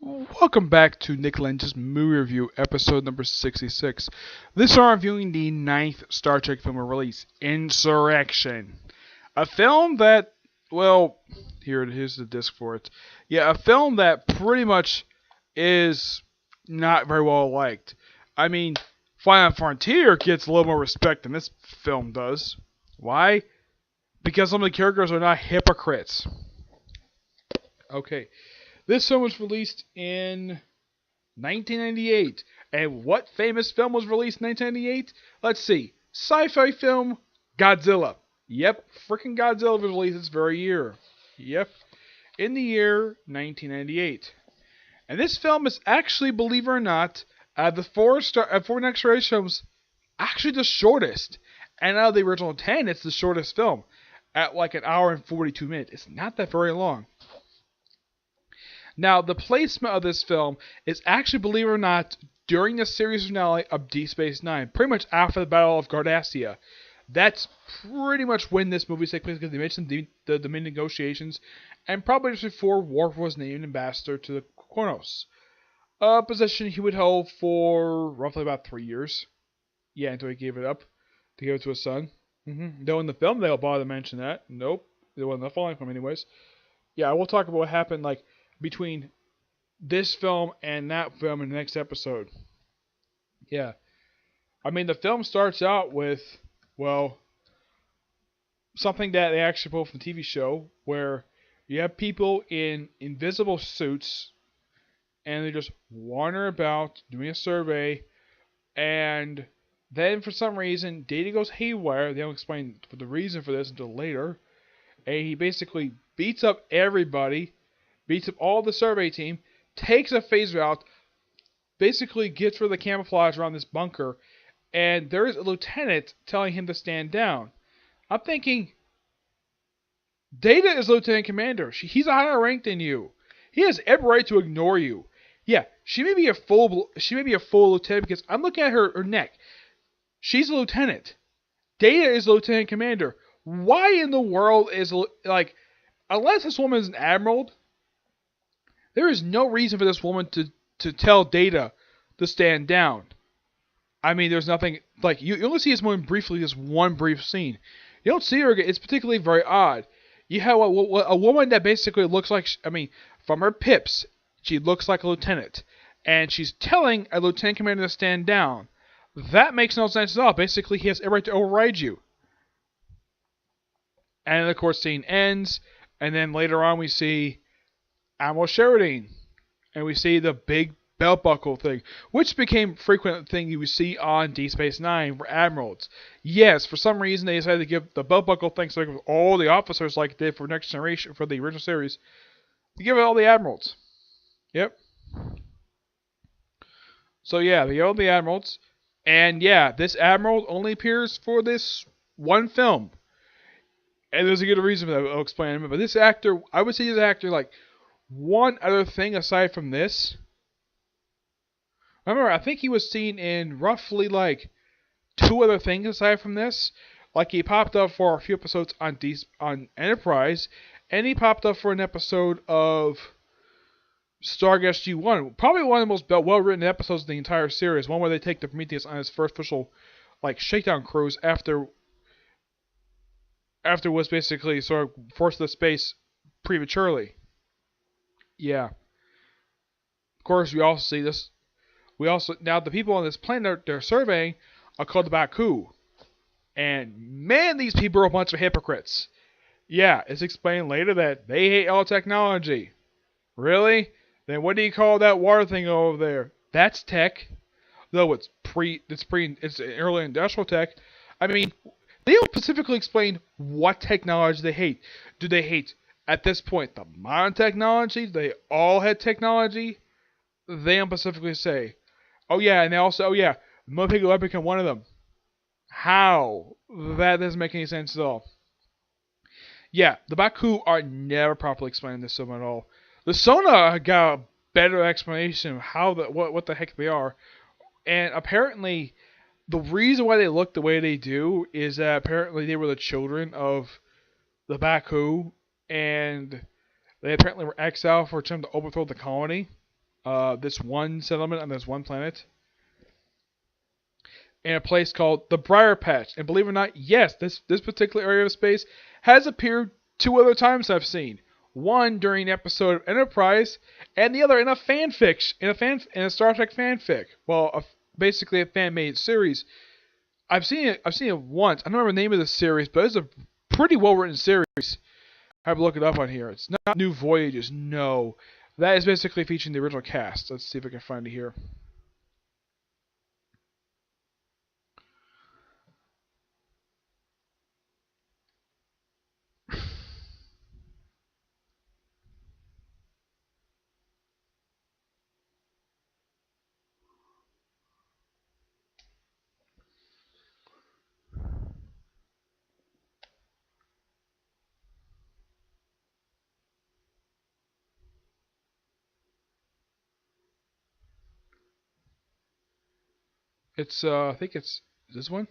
Welcome back to Nick Lenz's movie review, episode number 66. This time I'm reviewing the ninth Star Trek film release, Insurrection. A film that, well, here's the disc for it. Yeah, a film that pretty much is not very well liked. I mean, Final Frontier gets a little more respect than this film does. Why? Because some of the characters are not hypocrites. Okay. This film was released in 1998. And what famous film was released in 1998? Let's see. Sci-fi film, Godzilla. Yep, freaking Godzilla was released this very year. Yep, in the year 1998. And this film is actually, believe it or not, the four next race films, actually the shortest. And out of the original 10, it's the shortest film. At like an hour and 42 minutes. It's not that very long. Now, the placement of this film is actually, believe it or not, during the series finale of Deep Space Nine, pretty much after the Battle of Cardassia. That's pretty much when this movie takes place, because they mentioned the negotiations, and probably just before Worf was named ambassador to the Kronos. A position he would hold for roughly about 3 years. Yeah, until he gave it up to give it to his son. Though in the film, they don't bother to mention that. Nope. It wasn't the following film anyways. Yeah, I will talk about what happened, like, between this film and that film in the next episode. Yeah. I mean, the film starts out with, well, something that they actually pulled from the TV show, where you have people in invisible suits, and they just wander about, doing a survey, and then for some reason, Data goes haywire. They don't explain the reason for this until later. And he basically beats up everybody, beats up all the survey team, takes a phaser out, basically gets rid of the camouflage around this bunker, and there's a lieutenant telling him to stand down. I'm thinking, Data is lieutenant commander. He's a higher rank than you. He has every right to ignore you. Yeah, she may be a full lieutenant, because I'm looking at her neck. She's a lieutenant. Data is lieutenant commander. Why in the world is, like, unless this woman is an admiral, there is no reason for this woman to tell Data to stand down. I mean, there's nothing, like, you only see this woman briefly, this one brief scene. You don't see her again. It's particularly very odd. You have a woman that basically looks like, I mean, from her pips, she looks like a lieutenant. And she's telling a lieutenant commander to stand down. That makes no sense at all. Basically, he has every right to override you. And of course, scene ends. And then later on, we see Admiral Sheridan, and we see the big belt buckle thing, which became a frequent thing you would see on Deep Space Nine for admirals. Yes, for some reason they decided to give the belt buckle thing so like all the officers, like they did for Next Generation for the original series, to give it all the admirals. Yep. So yeah, they own the admirals, and yeah, this admiral only appears for this one film, and there's a good reason for that. I'll explain in a minute. But this actor, I would say this actor, like, one other thing aside from this. Remember, I think he was seen in roughly like 2 other things aside from this. Like, he popped up for a few episodes on Enterprise, and he popped up for an episode of Stargate G1. Probably one of the most well-written episodes of the entire series. One where they take the Prometheus on his first official, like, shakedown cruise after it was basically sort of forced to space prematurely. Yeah. Of course, we also see this. Now the people on this planet they're surveying are called the Baku, and man, these people are a bunch of hypocrites. Yeah, it's explained later that they hate all technology. Really? Then what do you call that water thing over there? That's tech. Though it's early industrial tech. I mean, they don't specifically explain what technology they hate. Do they hate, at this point, the modern technology? Do they all had technology? They don't specifically say. Oh yeah, and they also, oh yeah, Mopigo will become one of them. How? That doesn't make any sense at all. Yeah, the Baku are never properly explained in this film at all. The Sona got a better explanation of how what the heck they are, and apparently the reason why they look the way they do is that apparently they were the children of the Baku, and they apparently were exiled for attempting to overthrow the colony. this one settlement on this one planet, in a place called the Briar Patch. And believe it or not, yes, this particular area of space has appeared 2 other times I've seen. One during an episode of Enterprise, and the other in a fanfic, in a Star Trek fanfic. Well, basically a fan-made series. I've seen it once. I don't remember the name of the series, but it's a pretty well-written series. I have to look it up on here. It's not New Voyages, no. That is basically featuring the original cast. Let's see if I can find it here. It's I think it's this one.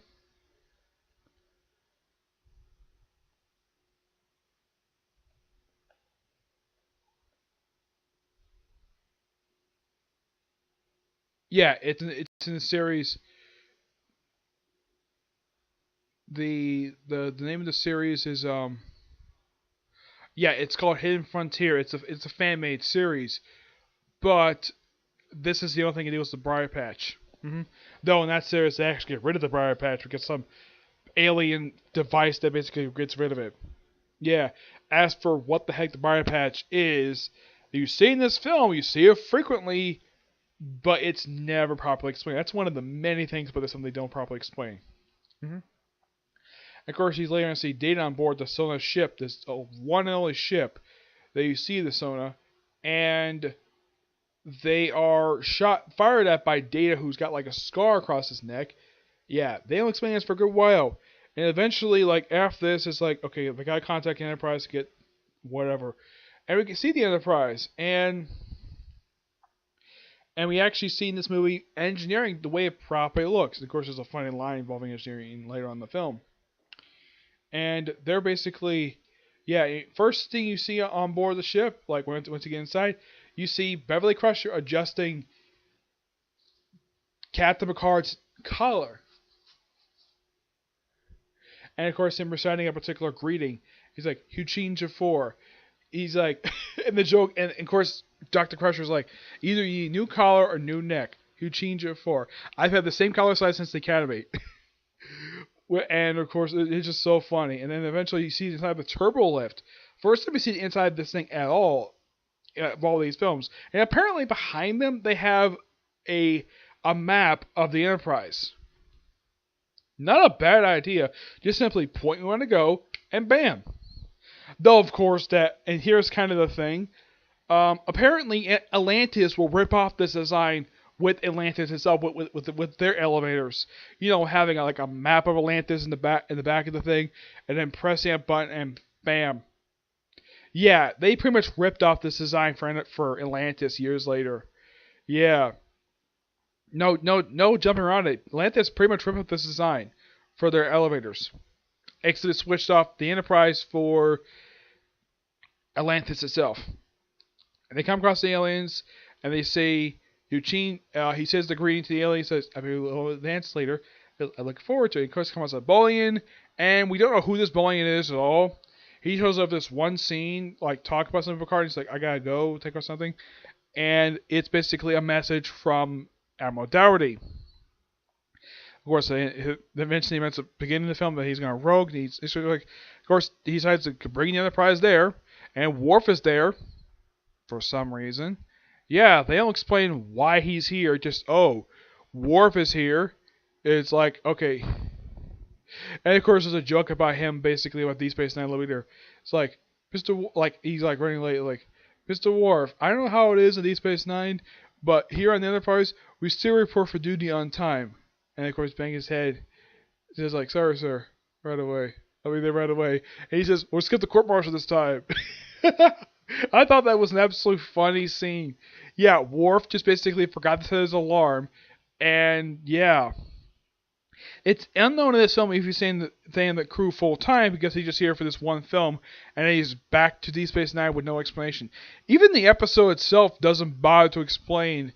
Yeah, it's in the series. The name of the series is yeah, it's called Hidden Frontier. It's a fan made series, but this is the only thing it deals with the Briar Patch. Though in that series they actually get rid of the Briar Patch because some alien device that basically gets rid of it. Yeah. As for what the heck the Briar Patch is, you see in this film, you see it frequently, but it's never properly explained. That's one of the many things about this film they don't properly explain. Of course, you later on see Data on board the Sona ship, this one and only ship that you see the Sona, and they are fired at by Data, who's got like a scar across his neck. Yeah, they don't explain this for a good while. And eventually, like, after this, it's like, okay, they gotta contact the Enterprise to get whatever. And we can see the Enterprise, and we actually see in this movie engineering the way it properly looks. And of course, there's a funny line involving engineering later on in the film. And they're basically, yeah, first thing you see on board the ship, like once you get inside, you see Beverly Crusher adjusting Captain Picard's collar. And of course, him reciting a particular greeting. He's like, Eugene Jafar. He's like, and the joke, and of course, Dr. Crusher's like, either you new collar or new neck. Eugene Jafar. I've had the same collar size since the academy. And of course, it's just so funny. And then eventually you see inside the turbo lift. First time we see the inside of this thing at all of all these films. And apparently behind them, they have a map of the Enterprise. Not a bad idea. Just simply point where you want to go, and bam. Though, of course, and here's kind of the thing. Apparently, Atlantis will rip off this design with Atlantis itself, with their elevators. You know, having like a map of Atlantis in the back of the thing, and then pressing a button, and bam. Yeah, they pretty much ripped off this design for Atlantis years later. Yeah. No jumping around it. Atlantis pretty much ripped off this design for their elevators. Exodus switched off the Enterprise for Atlantis itself. And they come across the aliens, and they say, Eugene, he says the greeting to the alien, says, I'll be a little advanced later. I look forward to it. Of course, comes a Bolian, and we don't know who this Bolian is at all. He shows up this one scene, like, talk about something with Picard, he's like, I gotta go, take off something. And it's basically a message from Admiral Dougherty. Of course, eventually he ends up beginning the film that he's going to rogue. Of course, he decides to bring the Enterprise there, and Worf is there for some reason. Yeah, they don't explain why he's here. Just Worf is here. It's like, okay. And of course, there's a joke about him, basically about Deep Space Nine a little bit there. It's like he's like running late, like Mr. Worf. I don't know how it is in Deep Space Nine, but here on the Enterprise, we still report for duty on time. And of course, bang his head. He's like, sorry, sir. Right away. I'll be there right away. And he says, we'll skip the court-martial this time. I thought that was an absolutely funny scene. Yeah, Worf just basically forgot to set his alarm. And, yeah. It's unknown in this film if he's saying the crew full time because he's just here for this one film and then he's back to Deep Space Nine with no explanation. Even the episode itself doesn't bother to explain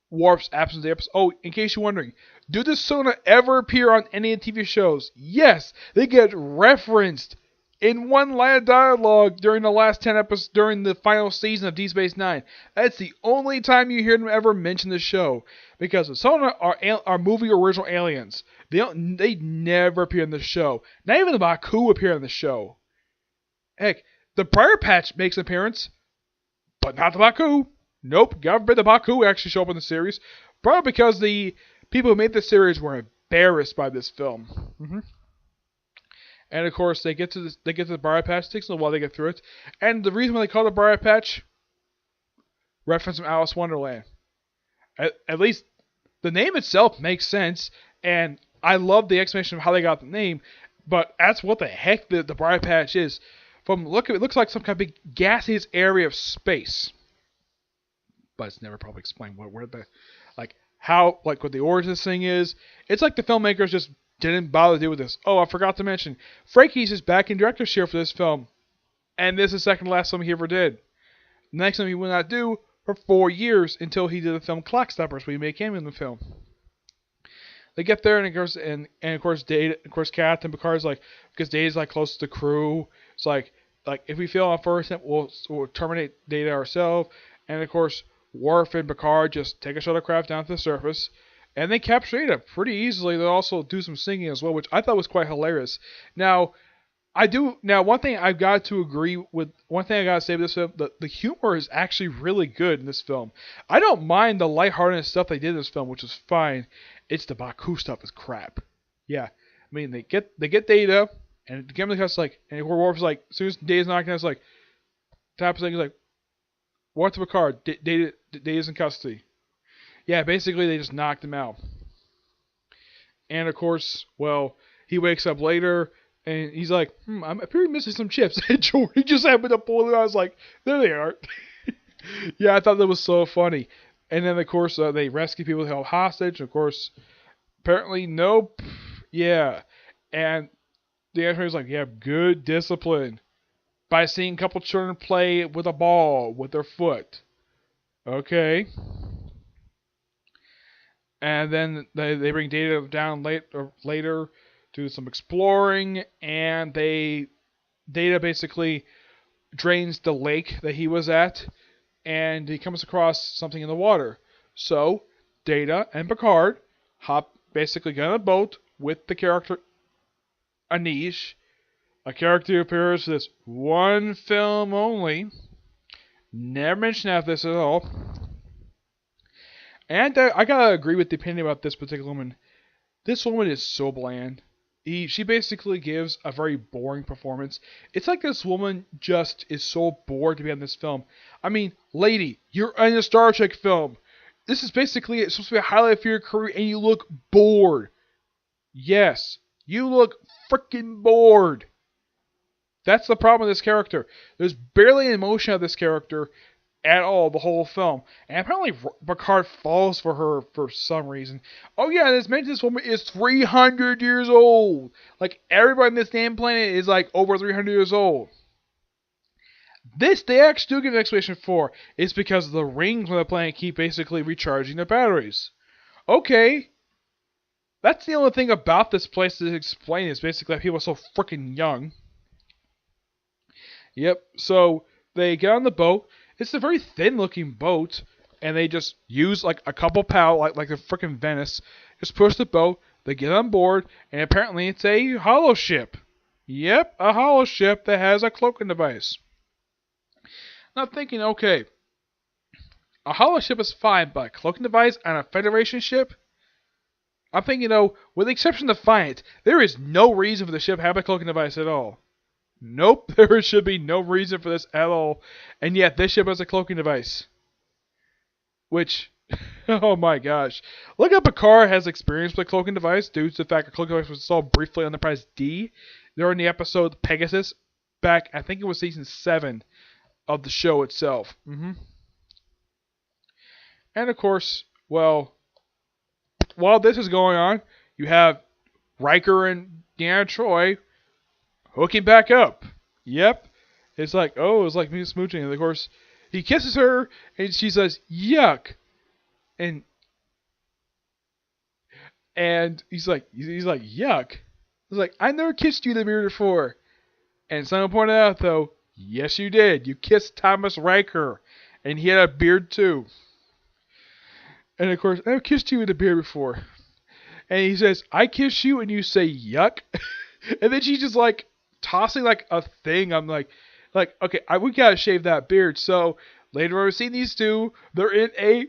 Worf's absence of the episode. Oh, in case you're wondering, do the Sona ever appear on any of the TV shows? Yes, they get referenced in one line of dialogue during the last 10 episodes during the final season of Deep Space Nine. That's the only time you hear them ever mention the show, because the Sona are movie original aliens. They never appear in the show. Not even the Baku appear in the show. Heck, the Briar Patch makes an appearance, but not the Baku. Nope, God forbid the Baku actually show up in the series. Probably because the people who made the series were embarrassed by this film. And of course, they get to the Briar Patch. It takes a while to get through it. And the reason why they call it Briar Patch, reference from Alice in Wonderland. At least the name itself makes sense, and I love the explanation of how they got the name. But that's what the heck the Briar Patch is. From look, it looks like some kind of big gaseous area of space. But it's never probably explained what the origin of this thing is. It's like the filmmakers just didn't bother to deal with this. Oh, I forgot to mention, Frankie's is back in directorship for this film, and this is the second to last film he ever did. The next film he will not do for 4 years until he did the film Clockstoppers, where he made a cameo in the film. They get there, and of course, Captain Picard's like, because Data's like close to the crew. It's like if we fail on first attempt, we'll terminate Data ourselves. And of course, Worf and Picard just take a shuttlecraft down to the surface, and they capture Data pretty easily. They also do some singing as well, which I thought was quite hilarious. Now, one thing I've got to agree with, one thing I gotta say with this film, the humor is actually really good in this film. I don't mind the lighthearted stuff they did in this film, which is fine. It's the Baku stuff is crap. Yeah, I mean they get Data, and the Gimli cuts like, and Worf's like, as soon as Data's knocking out, it's like, taps thing, he's like, what's Picard? Data's in custody. Yeah, basically they just knocked him out. And of course, well, he wakes up later. And he's like, I'm appearing missing some chips. And he just happened to pull it out. I was like, there they are. Yeah, I thought that was so funny. And then, of course, they rescue people held hostage. Of course, apparently, nope. Yeah. And the answer is like, yeah, good discipline. By seeing a couple children play with a ball with their foot. Okay. And then they bring Data down later. Do some exploring, and Data basically drains the lake that he was at, and he comes across something in the water. So Data and Picard basically get on a boat with the character Anish, a character who appears in this one film only. Never mentioned after this at all. And I gotta agree with the opinion about this particular woman. This woman is so bland. She basically gives a very boring performance. It's like this woman just is so bored to be on this film. I mean, lady, you're in a Star Trek film. This is basically supposed to be a highlight of your career, and you look bored. Yes, you look freaking bored. That's the problem with this character. There's barely any emotion of this character at all the whole film. And apparently Picard falls for her for some reason. Oh yeah, this woman is 300 years old. Like, everybody on this damn planet is like over 300 years old. This they actually do give an explanation for. It's because the rings on the planet keep basically recharging their batteries. Okay. That's the only thing about this place to explain is basically that people are so freaking young. Yep, so they get on the boat. It's a very thin-looking boat, and they just use like a couple paddles, like a freaking Venice. Just push the boat. They get on board, and apparently it's a holo ship. Yep, a holo ship that has a cloaking device. Now thinking, okay, a holo ship is fine, but a cloaking device on a Federation ship? I'm thinking, with the exception of Defiant, there is no reason for the ship to have a cloaking device at all. Nope, there should be no reason for this at all. And yet, this ship has a cloaking device. Which, oh my gosh. Look up Picard has experience with a cloaking device due to the fact a cloaking device was installed briefly on Enterprise D during the episode Pegasus back, I think it was season 7 of the show itself. And of course, well, while this is going on, you have Riker and Deanna Troi hooking back up. Yep. It's like, oh, it's like me smooching. And of course, he kisses her, and she says, yuck. And he's like, yuck. He's like, I never kissed you in the mirror before. And someone pointed out, though, yes, you did. You kissed Thomas Riker. And he had a beard, too. And of course, I've kissed you in the beard before. And he says, I kiss you, and you say, yuck. And then she's just like, tossing like a thing. I'm like, okay, we gotta shave that beard. So later on, we're seeing these two. They're in a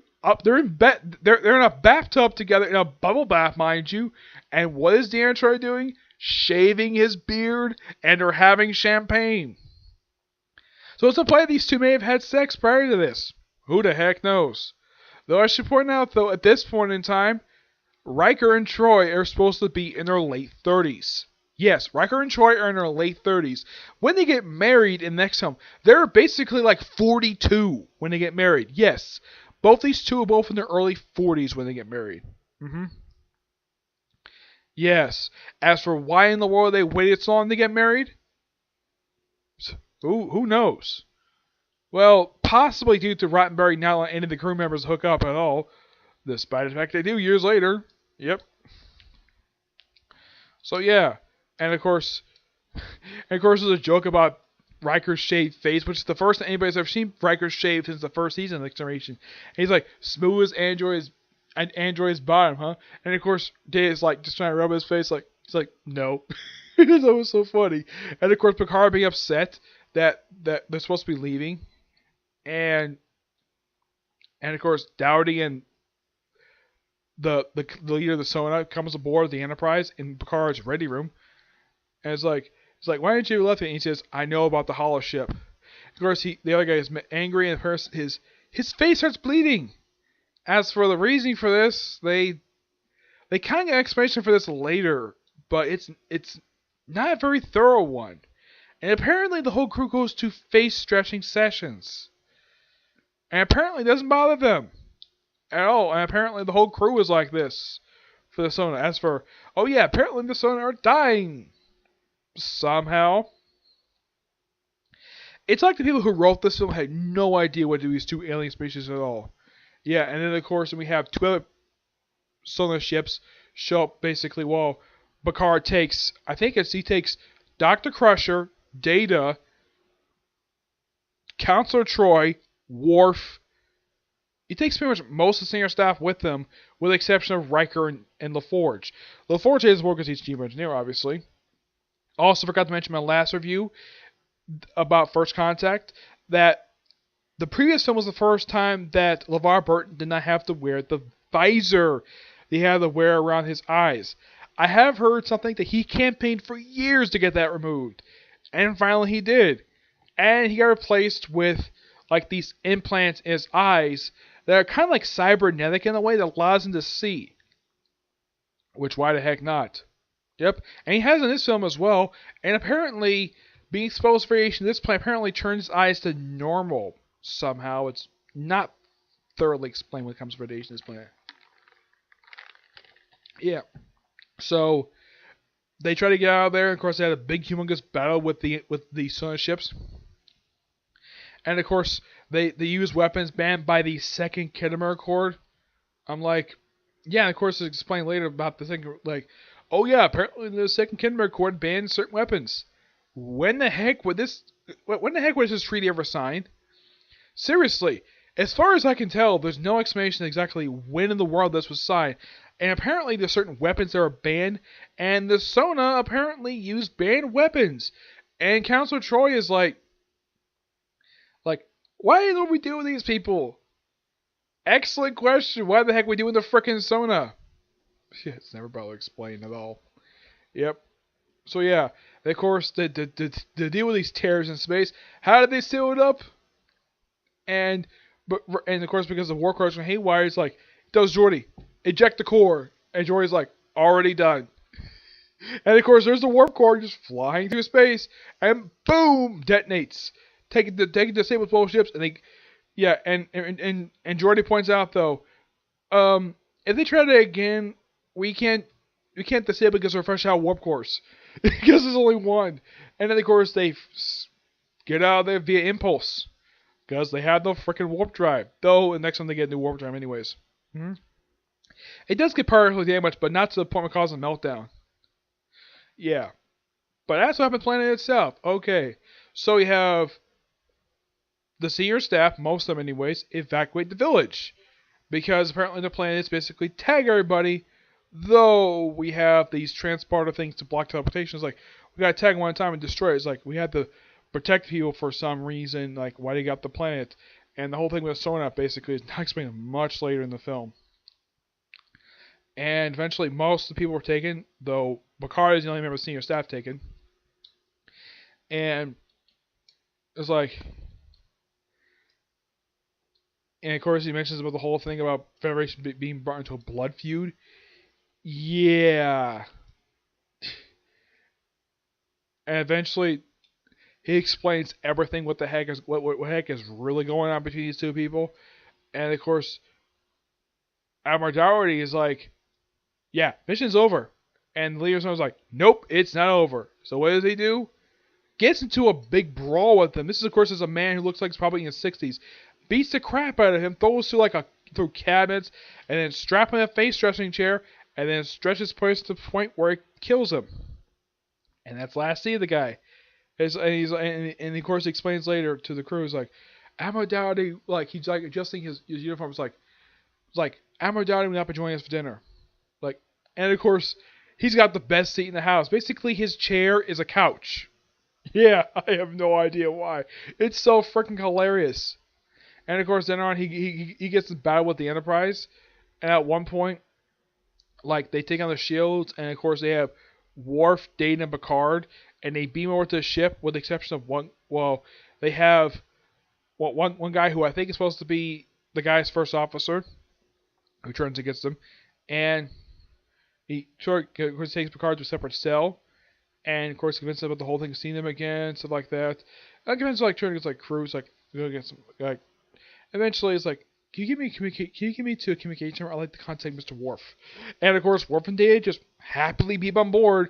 bathtub together, in a bubble bath, mind you. And what is Deanna Troi doing? Shaving his beard, and they're having champagne. So it's implied these two may have had sex prior to this. Who the heck knows? Though I should point out, though, at this point in time, Riker and Troi are supposed to be in their late 30s. Yes, Riker and Troi are in their late 30s. When they get married in the next film, they're basically like 42 when they get married. Yes, both these two are both in their early 40s when they get married. Yes. As for why in the world they waited so long to get married, who knows? Well, possibly due to Roddenberry not letting any of the crew members hook up at all, despite the fact they do years later. Yep. So yeah. And of course, there's a joke about Riker's shaved face, which is the first time anybody's ever seen Riker's shaved since the first season of Insurrection. And he's like, smooth as Android's bottom, huh? And of course, Data's like just trying to rub his face, like he's like, no. That was so funny. And of course, Picard being upset that they're supposed to be leaving, and of course, Dowdy and the leader of the Sona comes aboard the Enterprise in Picard's ready room. And it's like, why didn't you left it? And he says, I know about the hollow ship. Of course, the other guy is angry, and his face starts bleeding. As for the reasoning for this, they kind of get an explanation for this later, but it's not a very thorough one. And apparently, the whole crew goes to face stretching sessions, and apparently it doesn't bother them at all. And apparently, the whole crew is like this for the Sona. As for, oh yeah, apparently the Sona are dying. Somehow. It's like the people who wrote this film had no idea what to do with these two alien species at all. Yeah, and then of course we have two other Sona ships show up basically while Picard takes, he takes Dr. Crusher, Data, Counselor Troi, Worf. He takes pretty much most of the senior staff with him, with the exception of Riker and LaForge. LaForge is work as he's chief engineer, obviously. Also forgot to mention my last review about First Contact that the previous film was the first time that LeVar Burton did not have to wear the visor he had to wear around his eyes. I have heard something that he campaigned for years to get that removed, and finally he did. And he got replaced with like these implants in his eyes that are kind of like cybernetic in a way that allows him to see. Which, why the heck not? Yep, and he has in this film as well, and apparently, being exposed to radiation, this plant apparently turns his eyes to normal somehow. It's not thoroughly explained when it comes to radiation in this planet. Yeah, so they try to get out of there. Of course, they had a big, humongous battle with the Sona ships, and of course, they use weapons banned by the Second Khitomer Accord. I'm like, yeah, and of course, it's explained later about the thing, like, oh yeah, apparently the Second Khitomer Accord banned certain weapons. When the heck was this treaty ever signed? Seriously, as far as I can tell, there's no explanation exactly when in the world this was signed. And apparently there's certain weapons that are banned, and the Sona apparently used banned weapons. And Counselor Troi is like, why don't we deal with these people? Excellent question. Why the heck are we doing the frickin' Sona? Yeah, it's never bothered to explain at all. Yep. So yeah, of course, they deal with these terrors in space. How did they seal it up? And of course, because the war corps went haywire, it's like, does Geordi eject the core? And Geordi's like, already done. And of course, there's the warp core just flying through space, and boom, detonates, taking disabled both ships. And they, yeah, and Geordi points out though, if they try that again, we can't you can't disable because they're fresh out of warp course. Because there's only one. And then, of course, they get out of there via impulse. Because they have no freaking warp drive. Though, the next time they get a new warp drive anyways. It does get partially damaged, but not to the point of causing a meltdown. Yeah. But that's what happened to the planet itself. Okay. So you have the senior staff, most of them anyways, evacuate the village. Because apparently the plan is basically tag everybody. Though we have these transporter things to block teleportation. It's like, we gotta tag one at a time and destroy it. It's like, we had to protect people for some reason. Like, why they got the planet. And the whole thing with Sona basically is not explained much later in the film. And eventually most of the people were taken. Though Picard is the only member of senior staff taken. And it's like... And of course he mentions about the whole thing about Federation being brought into a blood feud. Yeah. And eventually he explains everything, what the heck is what heck is really going on between these two people. And of course Admiral Dougherty is like, yeah, mission's over. And the leader was like, nope, it's not over. So what does he do? Gets into a big brawl with him. This is, of course, is a man who looks like he's probably in his 60s. Beats the crap out of him, throws through cabinets, and then strap him in a face dressing chair, and then stretches place to the point where it kills him. And that's the last scene of the guy. And of course he explains later to the crew, he's like, Admiral Dougherty, like he's like adjusting his uniform. It's like Admiral Dougherty will not be joining us for dinner. Like, and of course he's got the best seat in the house. Basically his chair is a couch. Yeah, I have no idea why. It's so freaking hilarious. And of course, then on he gets in battle with the Enterprise, and at one point, like they take on the shields, and of course they have Worf, Data, and Picard, and they beam over to the ship with the exception of one. Well, they have one guy who I think is supposed to be the guy's first officer, who turns against them, and he of course takes Picard to a separate cell, and of course convinces them about the whole thing, seeing them again, stuff like that. And convinces turning against like crews, like go get some like. Eventually, it's like, can you give me to a communication? I'd like to contact Mr. Worf. And of course, Worf and Data just happily beam on board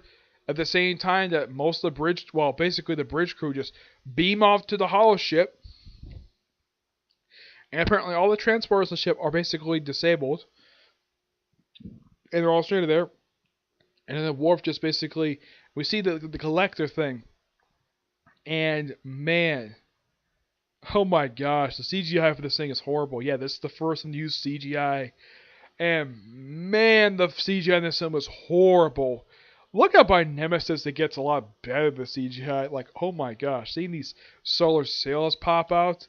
at the same time that most of the bridge, well, basically the bridge crew just beam off to the holo ship. And apparently all the transporters on the ship are basically disabled. And they're all stranded there. And then Worf just basically, we see the collector thing. And man... oh my gosh, the CGI for this thing is horrible. Yeah, this is the first time to use CGI. And man, the CGI in this film is horrible. Look up by Nemesis, it gets a lot better than CGI. Like, oh my gosh, seeing these solar sails pop out.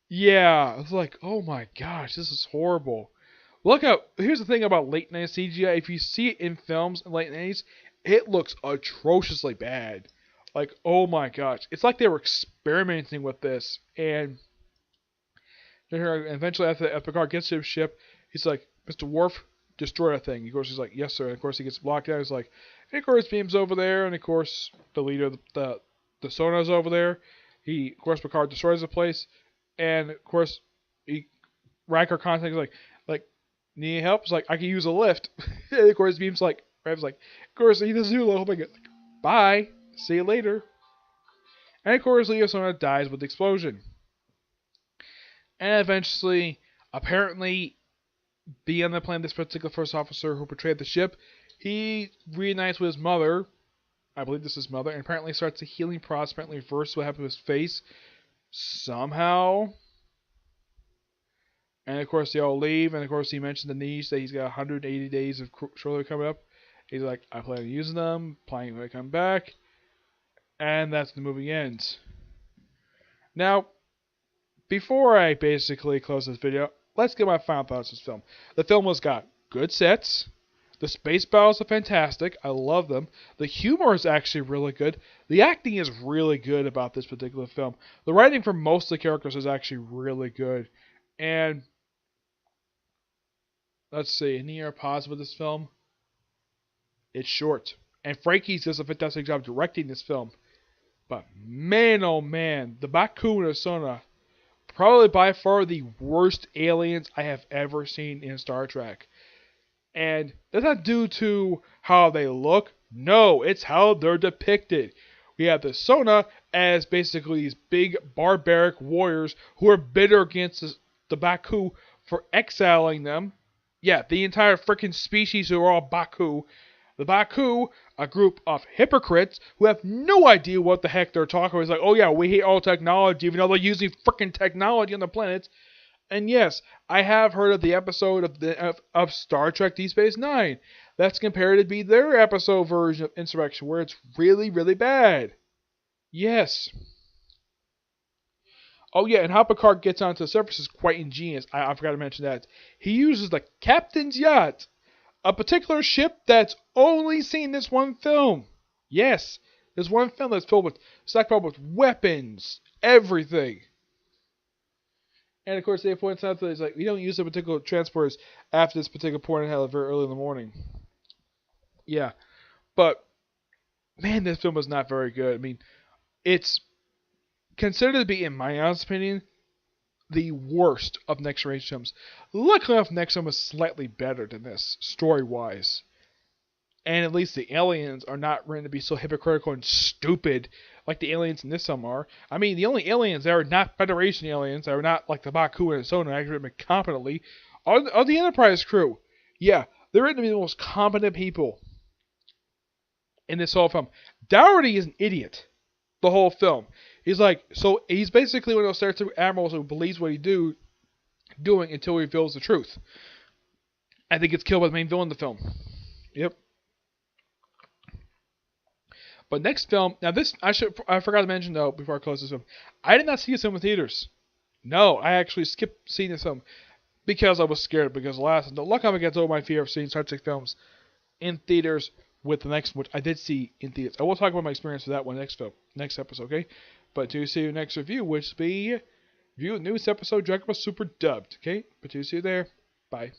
Yeah, it's like, oh my gosh, this is horrible. Look up, here's the thing about late 90s CGI. If you see it in films in late 90s, it looks atrociously bad. Like, oh my gosh. It's like they were experimenting with this. And eventually, after Picard gets to his ship, he's like, Mr. Worf, destroy that thing. Of course, he's like, yes, sir. And of course, he gets blocked out. He's like, and of course, beam's over there. And of course, the leader of the sonar's over there. Of course, Picard destroys the place. And of course, Riker contacts like, need help? It's like, I can use a lift. And of course, beam's like, Rev's like, of course, he doesn't do a little bit. Bye. See you later. And of course, Leo Sona dies with the explosion. And eventually, apparently, being on the plane, this particular first officer who betrayed the ship, he reunites with his mother. I believe this is his mother. And apparently starts a healing process. Apparently reverses what happened to his face. Somehow. And of course, they all leave. And of course, he mentioned the niece that he's got 180 days of shore coming up. He's like, I plan on using them. Planning when I come back. And that's the movie ends. Now, before I basically close this video, let's get my final thoughts on this film. The film has got good sets. The space battles are fantastic. I love them. The humor is actually really good. The acting is really good about this particular film. The writing for most of the characters is actually really good. And let's see, any other positive with this film? It's short. And Frankie does a fantastic job directing this film. But man, oh man, the Baku and Sona, probably by far the worst aliens I have ever seen in Star Trek. And that's not due to how they look. No, it's how they're depicted. We have the Sona as basically these big barbaric warriors who are bitter against the Baku for exiling them. Yeah, the entire freaking species who are all Baku. The Baku, a group of hypocrites who have no idea what the heck they're talking about. It's like, oh yeah, we hate all technology, even though they're using freaking technology on the planet. And yes, I have heard of the episode of Star Trek Deep Space Nine. That's compared to be their episode version of Insurrection, where it's really, really bad. Yes. Oh yeah, and how Picard gets onto the surface is quite ingenious. I forgot to mention that. He uses the captain's yacht, a particular ship that's only seen this one film. Yes, there's one film that's stacked with weapons, everything. And of course, they point out that it's like we don't use the particular transporters after this particular point in hell very early in the morning. Yeah, but man, this film was not very good. I mean, it's considered to be, in my honest opinion, the worst of Next Generation films. Luckily enough, Next Film was slightly better than this, story-wise. And at least the aliens are not written to be so hypocritical and stupid like the aliens in this film are. I mean, the only aliens that are not Federation aliens, that are not like the Baku and Sona, actually written competently, are the Enterprise crew. Yeah, they're written to be the most competent people in this whole film. Dougherty is an idiot the whole film. He's basically one of those stereotypical admirals who believes what he's doing until he reveals the truth. I think gets killed by the main villain of the film. Yep. But next film, now this I forgot to mention though before I close this film. I did not see this film in theaters. No, I actually skipped seeing this film because I was scared. Because luck I gets over my fear of seeing Star Trek films in theaters with the next one, which I did see in theaters. I will talk about my experience with that one next episode, okay? But to see your next review, which will be review the newest episode, Dragon Ball Super dubbed, okay? But to see you there, bye.